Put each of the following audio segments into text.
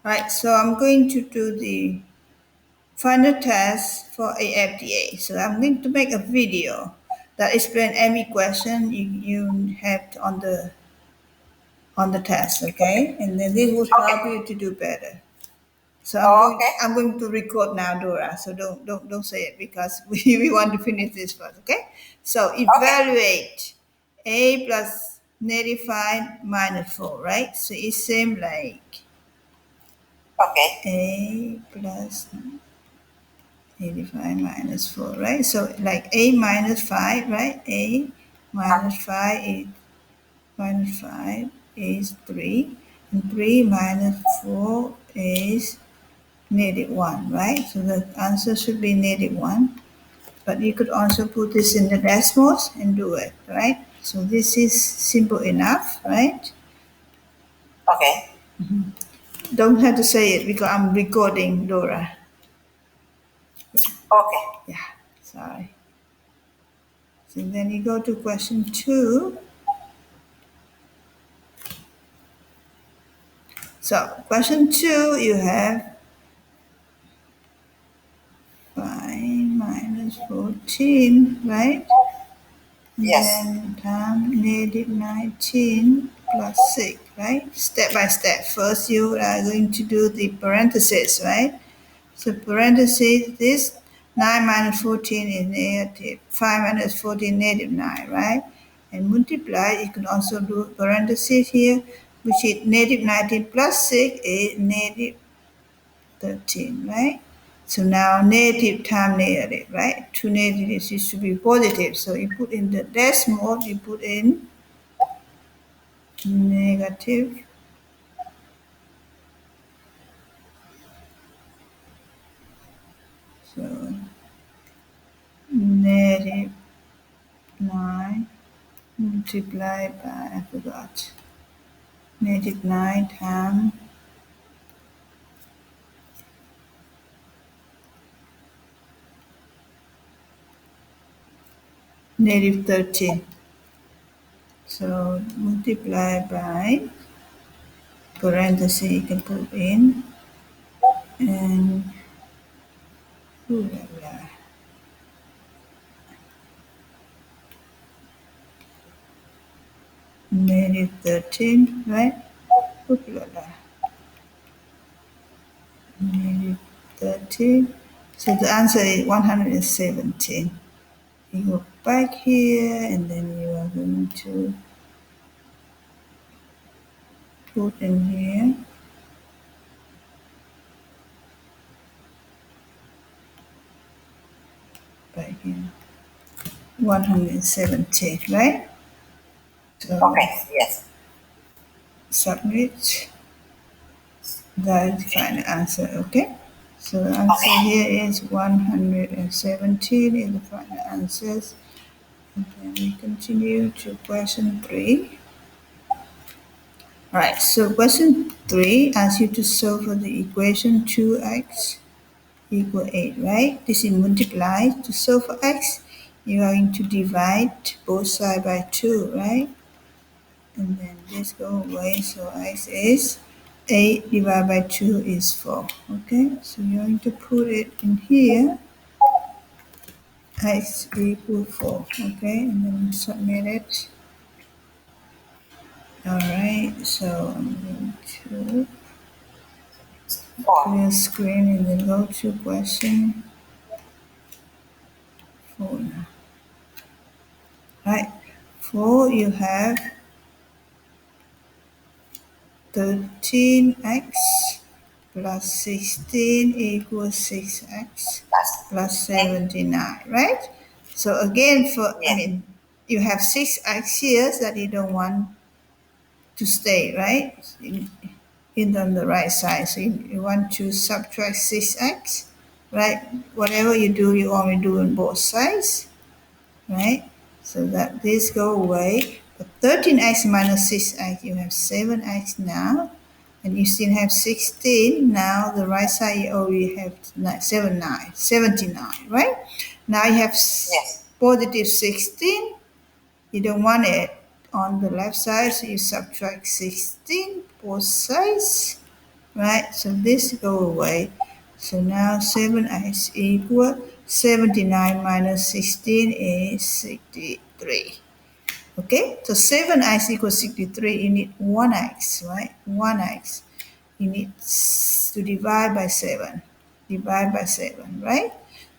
Right, so I'm going to do the final test for AFDA. So I'm going to make a video that explain any question you have on the test, okay? And then this will help you to do better. So I'm going to record now, Dora. So don't say it because we want to finish this first, okay? So evaluate a plus negative 5 minus 4, right? So it's same like a plus 85 minus 4, right? So like a minus 5, right? A minus 5 is 3. And 3 minus 4 is negative 1, right? So the answer should be negative 1. But you could also put this in the decimals and do it, right? So this is simple enough, right? Don't have to say it because I'm recording, Dora. Yeah, sorry. So then you go to question 2. So question 2, you have 5 minus 14, right? Then times negative 19 plus 6, right? Step by step. First, you are going to do the parentheses, right? So parentheses, this 9 minus 14 is negative, 5 minus 14 negative 9, right? And multiply, you can also do parentheses here, which is negative 19 plus 6 is negative 13, right? So now negative times negative, right? Two negatives used to be positive. So you put in the decimal, you put in negative. So negative 9 multiplied by, I forgot, negative 9 times negative 13. So multiply by parenthesis you can put in and negative 13, right? Negative 13. So the answer is 117. You go back here and then you are going to put in here back here 117, right? So submit. That is the final answer, okay? So the answer here is 117 is the final answers. And then we continue to question 3. Alright, so question 3 asks you to solve for the equation 2x equal 8, right? This is multiply. To solve for x, you are going to divide both sides by 2, right? And then this go away, so x is 8 divided by 2 is 4, okay? So you're going to put it in here, x equal 4, okay? And then submit it. Alright, so I'm going to clear screen and then go to question 4 now. Right, 4 you have 13x plus 16 equals 6x plus 79, right? So again, you have 6x here that you don't want to stay, right? On the right side. So you want to subtract 6x, right? Whatever you do, you only do on both sides, right? So that this go away. But 13x minus 6x, you have 7x now. And you still have 16. Now the right side, you already have 79, right? Now you have positive 16. You don't want it on the left side, so you subtract 16 both sides, right? So this go away. So now 7x equal 79 minus 16 is 63. Okay, so 7x equals 63, you need 1x, right? 1x. You need to divide by 7. Divide by 7, right?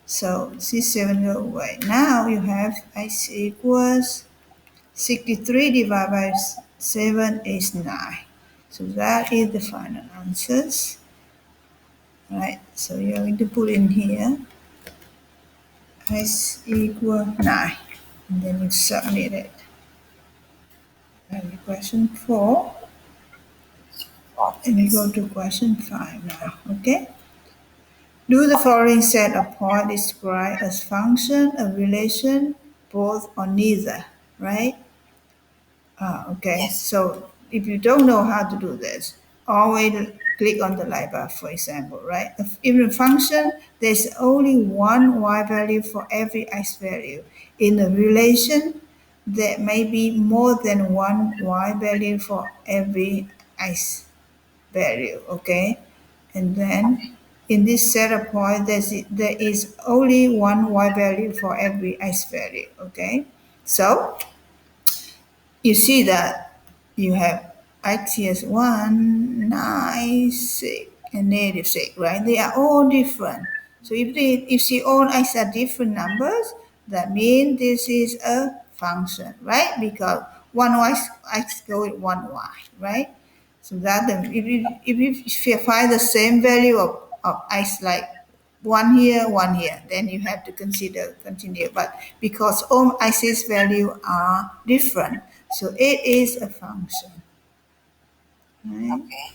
So this 7 go away. Now you have x equals 63 divided by 7 is 9. So that is the final answers. Right, so you're going to put in here x equal 9. And then you submit it. And question 4. And we go to question 5 now, okay? Do the following set of points describe as function, a relation, both, or neither, right? Okay, yes. So if you don't know how to do this, always click on the light bar, for example, right? In a function, there's only one y value for every x value. In a relation, there may be more than one y value for every x value, okay? And then in this set of points, there is only one y value for every x value, okay? So you see that you have x is 1, 9, 6, and negative 6, right? They are all different. So if you see all x are different numbers, that means this is a function, right? Because one x go with one y, right? So that if you find the same value of x like one here, then you have to consider continue. But because all x's value are different, so it is a function. Right? Okay.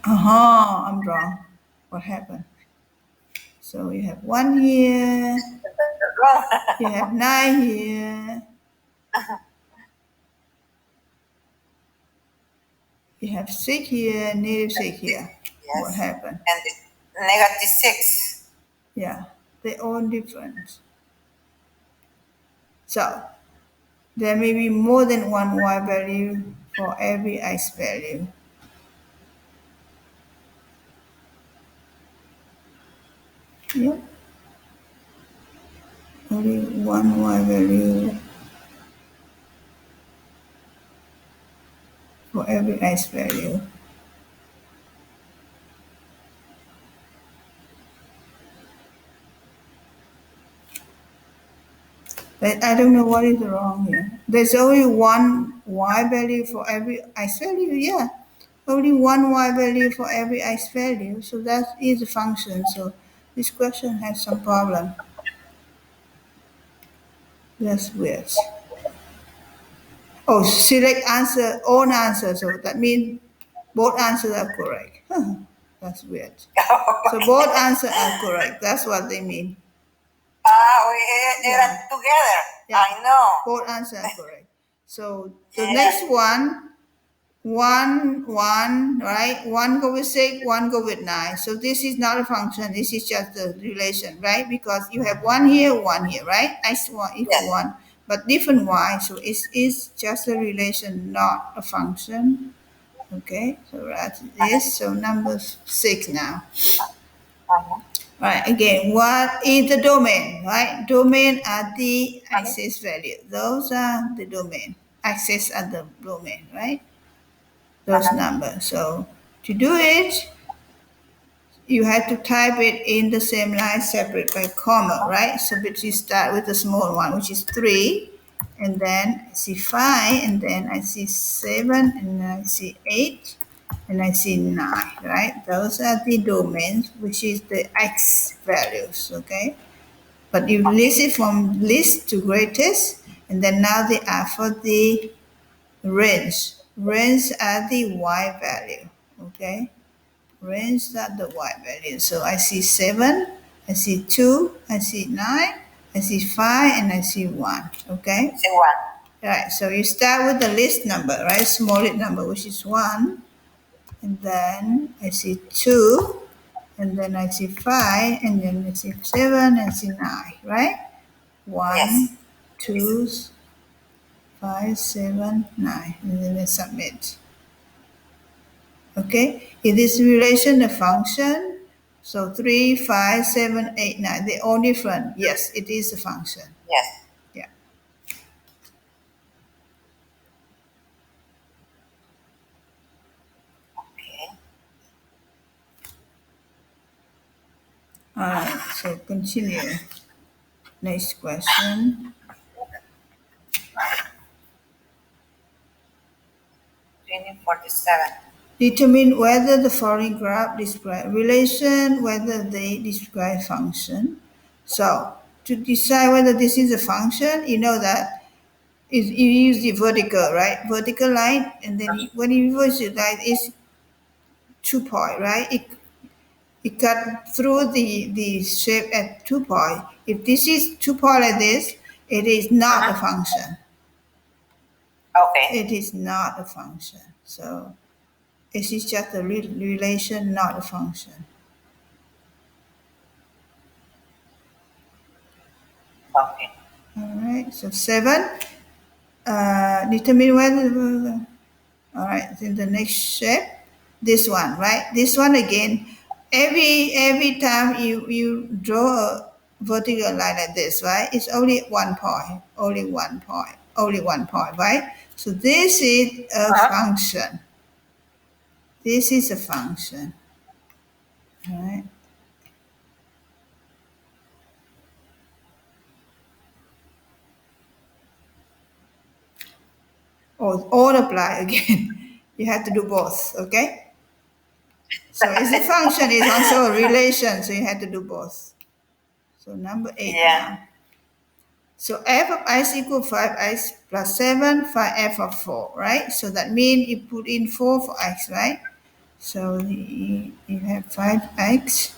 I'm wrong. What happened? So you have 1 here, you have 9 here, you have 6 here, negative 6 here. Yes. What happened? And negative 6. Yeah, they're all different. So there may be more than one y value for every x value. Yep. Only one y value for every x value. But I don't know what is wrong here. There's only one y value for every x value, yeah. Only one y value for every x value, so that is a function. So this question has some problem. That's weird. Oh, select answer, all answers, so that means both answers are correct. That's weird. So both answers are correct. That's what they mean. They're together. Yeah. I know. Both answers are correct. So the next one, right? 1 go with 6, 1 go with 9. So this is not a function. This is just a relation, right? Because you have 1 here, 1 here, right? X1 equal 1, but different y. So it's just a relation, not a function. Okay, so that's this. So number 6 now. Right, again, what is the domain, right? Domain are the axis value. Those are the domain. Axis are the domain, right? Those numbers. So to do it, you have to type it in the same line separate by comma, right? So but you start with the small one, which is 3, and then I see 5, and then I see 7, and then I see 8, and I see 9, right? Those are the domains, which is the x values, okay? But you list it from least to greatest, and then now they are for the range. Range are the y value, okay? Range are the y value. So I see 7, I see 2, I see 9, I see 5, and I see 1, okay? See 1. Right, so you start with the least number, right? Smallest number, which is 1. And then I see 2, and then I see 5, and then I see 7, and I see 9, right? 1, yes. 2, 5, 7, 9, and then I submit. Okay, is this relation a function? So 3, 5, 7, 8, 9, they're all different. Yes, it is a function. Yes. Yeah. Okay. All right, so continue. Next question. 2047. Determine whether the following graph describe relation, whether they describe function. So to decide whether this is a function, you know that is you use the vertical, right? Vertical line, and then when you use it like it's 2 point, right? It cut through the shape at 2 point. If this is 2 point like this, it is not a function. Okay. It is not a function. So it is just a relation, not a function. Okay. All right. So 7. Determine whether. All right. In the next shape, this one, right? This one again. Every time you draw a vertical line like this, right? It's only 1 point. Only 1 point. Only 1 point, right? So this is a function. This is a function. All right. Or all apply again. You have to do both, okay? So it's a function, it's also a relation, so you have to do both. So number 8 now. So f of x equal 5x plus 7, 5f of 4, right? So that means you put in 4 for x, right? So you have 5x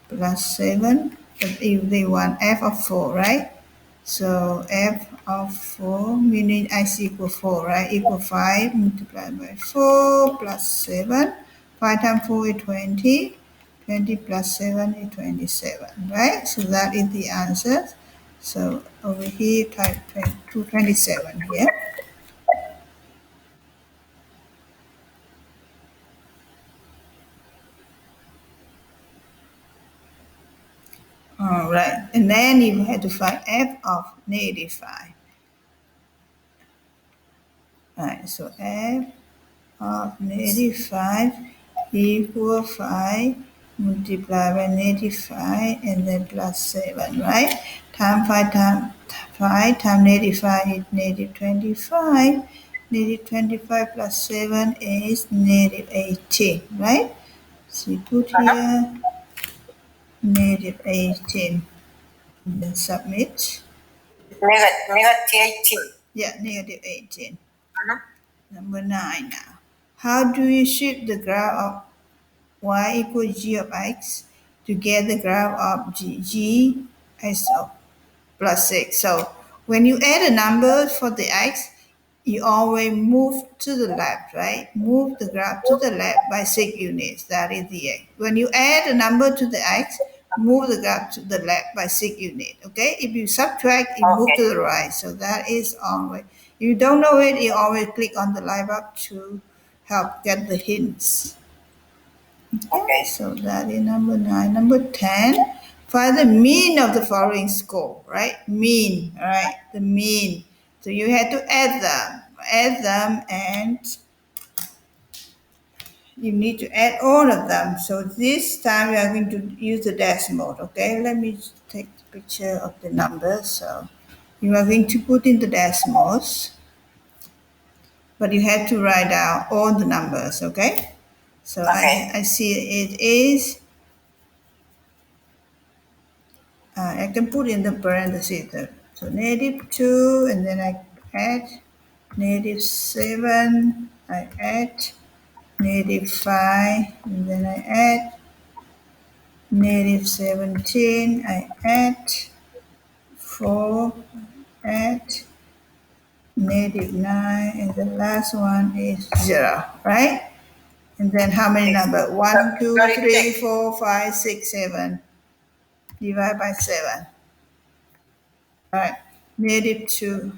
plus 7, but if they want f of 4, right? So f of 4 meaning x equal 4, right? Equal 5 multiplied by 4 plus 7. 5 times 4 is 20. 20 plus 7 is 27, right? So that is the answer. So over here, type 227 here. All right. And then you have to find f of -5. All right. So f of -5 equal 5 multiplied by -5 and then plus 7, right? Time 5 times 5 times -5 is -25. -25 plus 7 is -18, right? So you put here -18 and then submit. -18. Yeah, -18. Number 9 now. How do you shift the graph of y equals g of x to get the graph of g x of plus 6? So when you add a number for the x, you always move to the left, right? Move the graph to the left by 6 units. That is the x. When you add a number to the x, move the graph to the left by 6 units. Okay? If you subtract, you move to the right. So that is always. If you don't know it, you always click on the light bulb to help get the hints. Okay, so that is number 9. Number 10, find the mean of the following score, right? Mean, all right, the mean. So you have to add them, and you need to add all of them. So this time we are going to use the decimal, okay? Let me take the picture of the numbers. So you are going to put in the decimals, but you have to write down all the numbers, okay? So okay. I see it is I can put in the parentheses. So -2, and then I add -7, I add -5, and then I add -17, I add 4, add -9, and the last one is 0, right? And then how many numbers? 1, 2, 3, 4, 5, 6, 7. Divide by 7. All right, -2.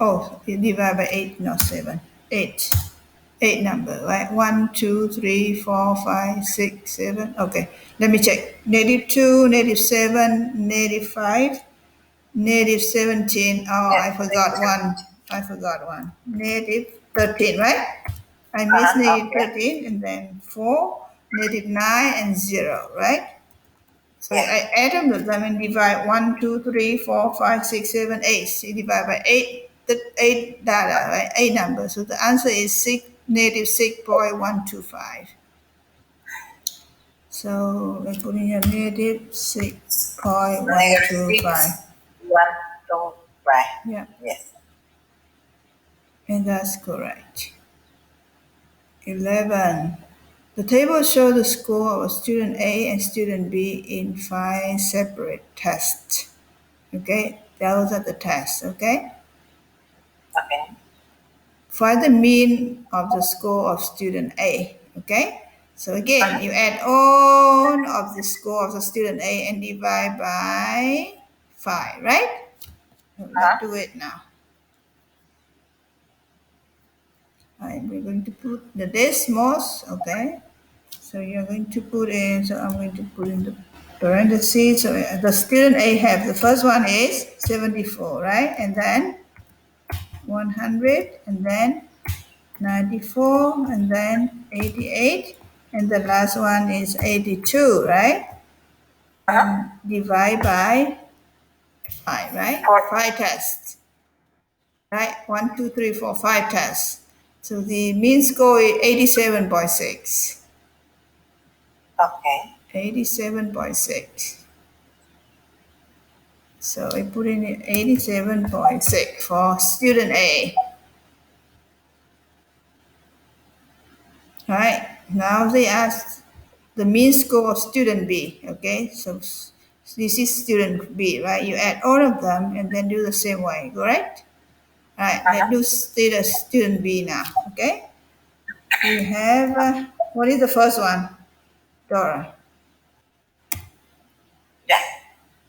Oh, you divide by 8, not 7. 8. 8 number, right? 1, 2, 3, 4, 5, 6, 7. Okay, let me check. -2, -7, -5, -17. Oh, I forgot one. I forgot one. -13, right? I missed -13 and then 4, -9 and 0, right? So I add them and divide 1, 2, 3, 4, 5, 6, 7, 8. So you divide by 8, the 8 data, right? 8 numbers. So the answer is -6.125. So I put in here -6.125. 125. Yeah, Yes. and that's correct. 11. The table shows the score of student A and student B in 5 separate tests. Okay, those are the tests. Okay. Okay. Find the mean of the score of student A. Okay. So again, you add all of the score of the student A and divide by 5, right? So let's do it now. We're going to put the decimals. Okay. So you're going to put in, so I'm going to put in the parentheses. So the student A have, the first one is 74, right? And then 100, and then 94, and then 88, and the last one is 82, right? And divide by 5, right? 5 tests, right? 1, 2, 3, 4, 5 tests. So the mean score is 87.6. Okay. 87.6. So I put in 87.6 for student A. All right, now they ask the mean score of student B. Okay, so this is student B, right? You add all of them and then do the same way, correct? All right, let's do student B now. Okay, we have, what is the first one, Dora? Yeah.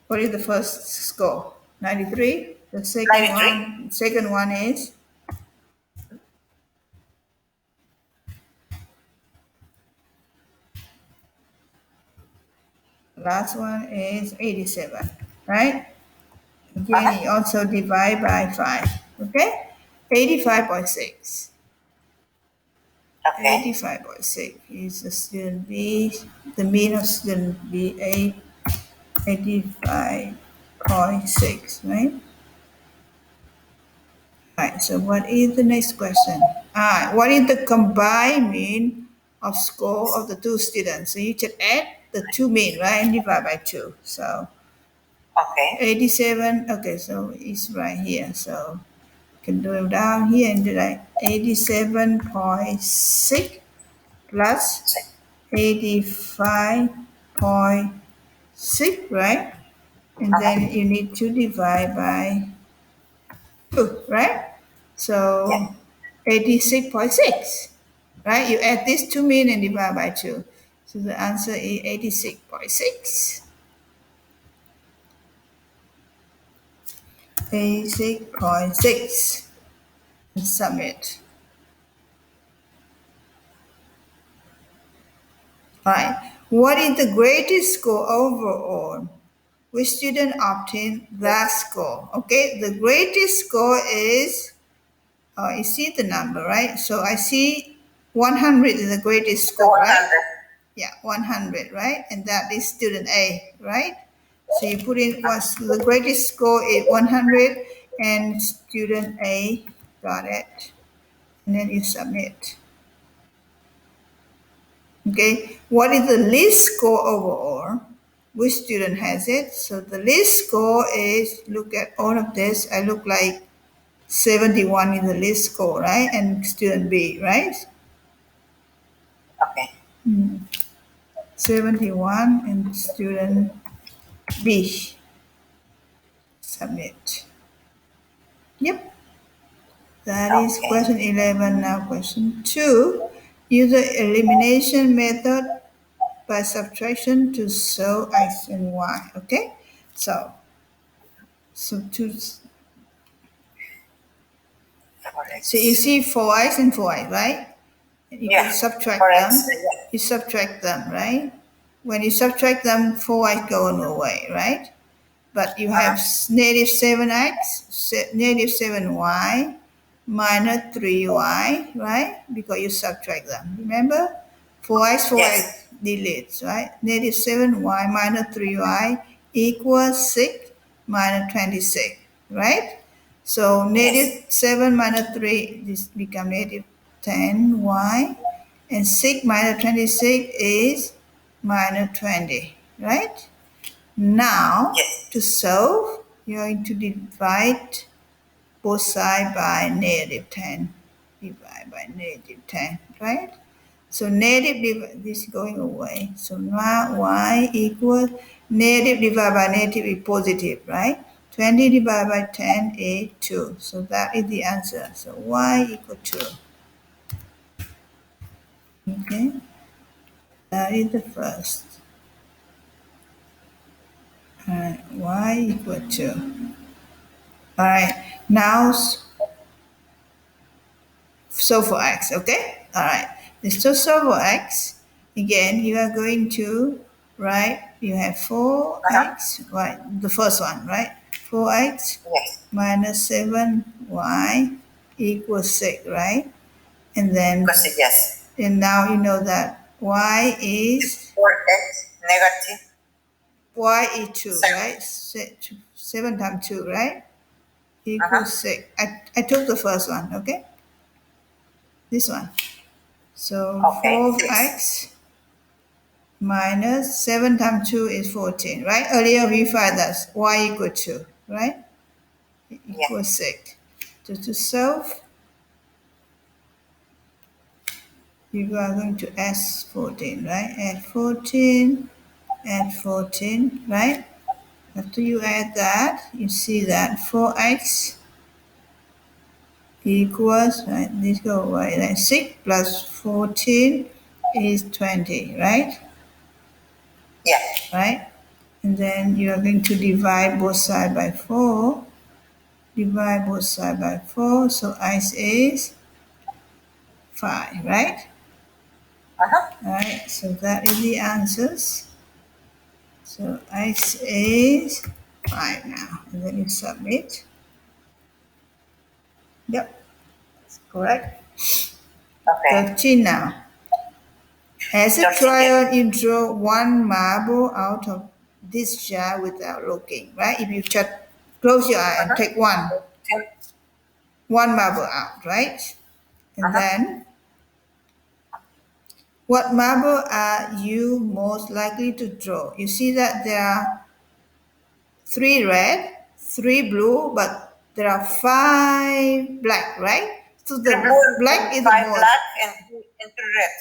What is the first score? 93. The second one is last one is 87, right? Again, you also divide by 5, okay? 85.6. Okay. 85.6 is the student B, the mean of student B, 85.6, right? Right, so what is the next question? What is the combined mean of score of the two students? So you should add the two mean, right, and divide by 2. So Okay. 87, okay, so it's right here. So you can do it down here and do like 87.6 plus 85.6, right? And then you need to divide by 2, right? So 86.6, right? You add these two mean and divide by 2. So the answer is 86.6. 86.6. And submit. Right. What is the greatest score overall? Which student obtained that score? Okay, the greatest score is, you see the number, right? So I see 100 is the greatest score, right? Yeah, 100, right? And that is student A, right? So you put in what's the greatest score is 100 and student A got it. And then you submit. Okay, what is the least score overall? Which student has it? So the least score is, look at all of this, I look like 71 is the least score, right? And student B, right? Okay. 71 and student B. Submit. Yep. That is question 11. Now question 2. Use the elimination method by subtraction to show x and y. Okay. So to, so you see 4x and 4y, right? You Yeah. could subtract 4x. them. Yeah. You subtract them, right? When you subtract them, 4y going away, right? But you have Uh-huh. negative 7x, negative 7y, minus 3y, right? Because you subtract them. Remember? 4x, 4x Yes. deletes, right? Negative 7y minus 3y equals 6 minus 26, right? So Yes. negative 7 minus 3, this become negative 10y, and 6 minus 26 is minus 20, right? Now, Yes. to solve, you're going to divide both sides by negative 10. Divide by negative 10, right? So this is going away. So now y equals negative divided by negative is positive, right? 20 divided by 10 is 2. So that is the answer. So y equal 2. Okay, that is the first. All right, y equal 2. All right, now so for x, okay? All right. So for x, again, you are going to write, you have Uh-huh. 4x, right? The first one, right? 4x Yes. minus 7y equals 6, right? And then, Because yes. and now you know that It's is, 4x negative y is 2, 7. right? 7 times 2, right? Equals Uh-huh. 6. I took the first one, okay? This one. So Okay. 6. 4x minus 7 times 2 is 14, right? Earlier we find that y equal to, right? Yeah. Equals 6. So to solve, you are going to add 14, right? Add 14, right? After you add that, you see that 4x equals, right? This go away, then 6 plus 14 is 20, right? Yeah. Right? And then you are going to divide both sides by 4. Divide both sides by 4, so x is 5, right? Uh-huh. Alright, so that is the answers. So x is 5 now. And then you submit. Yep, correct. Okay. 13 now. As a 13. Yes. trial, you draw one marble out of this jar without looking, right? If you just close your eye and Uh-huh. take one marble out, right? And Uh-huh. then what marble are you most likely to draw? You see that there are three red, three blue, but there are five black, right? So Three the blue black and is the 5 most, black and 3 red.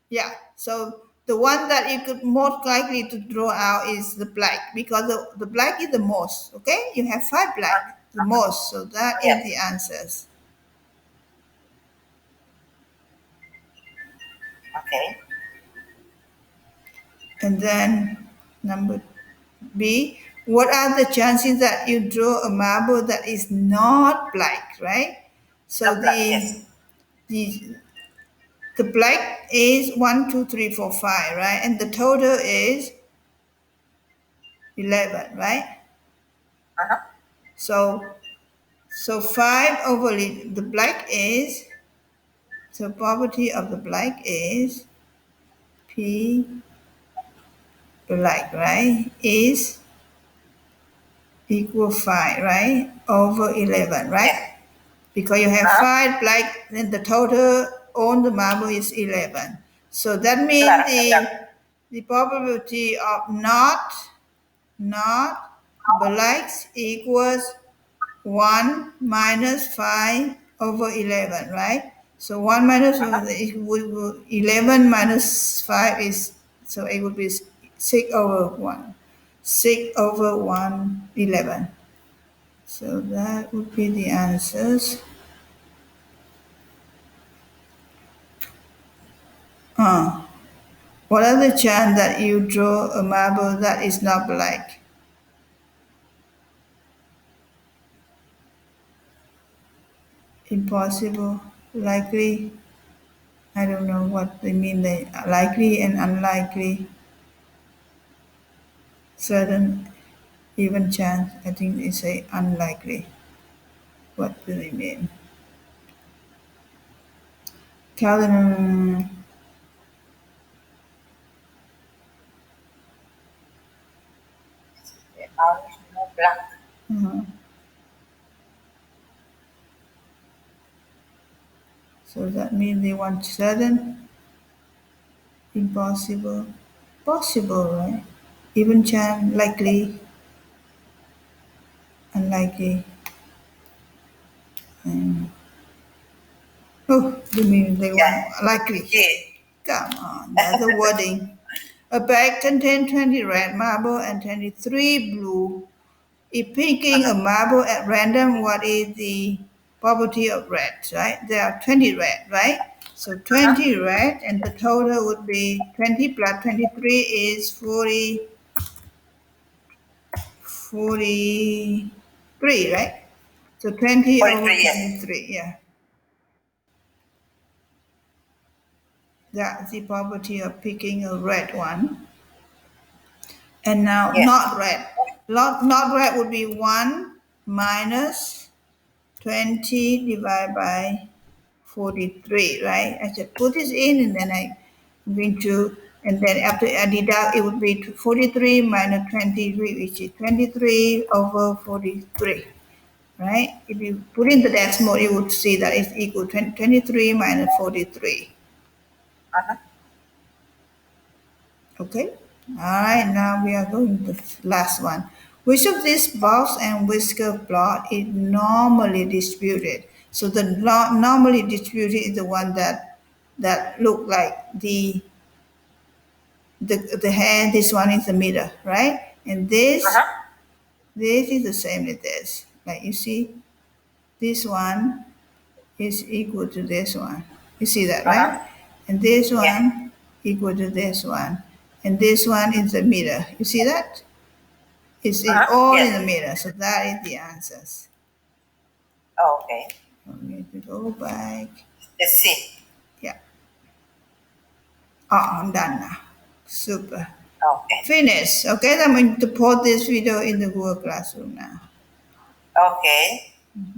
yeah. So the one that you could most likely to draw out is the black because the black is the most, okay? You have five black, the Uh-huh. most. So that is the Yes. answers. Okay. And then number B, what are the chances that you draw a marble that is not black, right? So Not black. Yes. the the black is 1, 2, 3, 4, 5, right? And the total is 11, right? Uh-huh. So 5 over the black is, so property of the black is P black, right? Is equal 5, right? Over 11, Yes. right? Because you have Uh-huh. five black, then the total on the marble is 11. So that means Claro. Yeah. the probability of not blacks equals 1 minus 5 over 11, right? So 1 minus Uh-huh. 11 minus 5 is, so it would be 6 over 1. 6 over 1, 11. So that would be the answers. Uh, what are the chance that you draw a marble that is not black? Impossible, likely, I don't know what they mean. They likely and unlikely, certain, even chance. I think they say unlikely. What do they mean? Calendar. Orange, no black. uh So that means they want certain, impossible, possible, right? Even chance, likely, unlikely. And oh, you mean they Yeah. want likely? Yeah. Come on, that's the wording. A bag contains 20 red marble and 23 blue. If picking a Uh-huh. marble at random, what is the property of red, right? There are 20 red, right? So Uh-huh. 20 red, and the total would be 20 plus 23 is 40, 43, right? So 20 over 43, yes. 43, yeah. That's the property of picking a red one. And now Yes. not red. Not red would be 1 minus 20 divided by 43, right? I should put this in and then I'm going to, and then after I deduct, it would be 43 minus 23, which is 23 over 43, right? If you put in the decimal, you would see that it's equal to 23 minus 43. Uh-huh. Okay. All right. Now we are going to the last one. Which of these box and whisker plot is normally distributed? So the normally distributed is the one that look like the hand. This one is the middle, right? And Uh-huh. this is the same as this. Like you see, this one is equal to this one. You see that, Uh-huh. right? And this Yes. one equal to this one. And this one is the middle. You see that? It's Uh-huh. all in Yes. the middle. So that is the answers. Oh, okay. I'm going to go back. Let's see. Yeah. Oh, I'm done now. Super. Okay. Finish. Okay, I'm going to put this video in the Google Classroom now. Okay.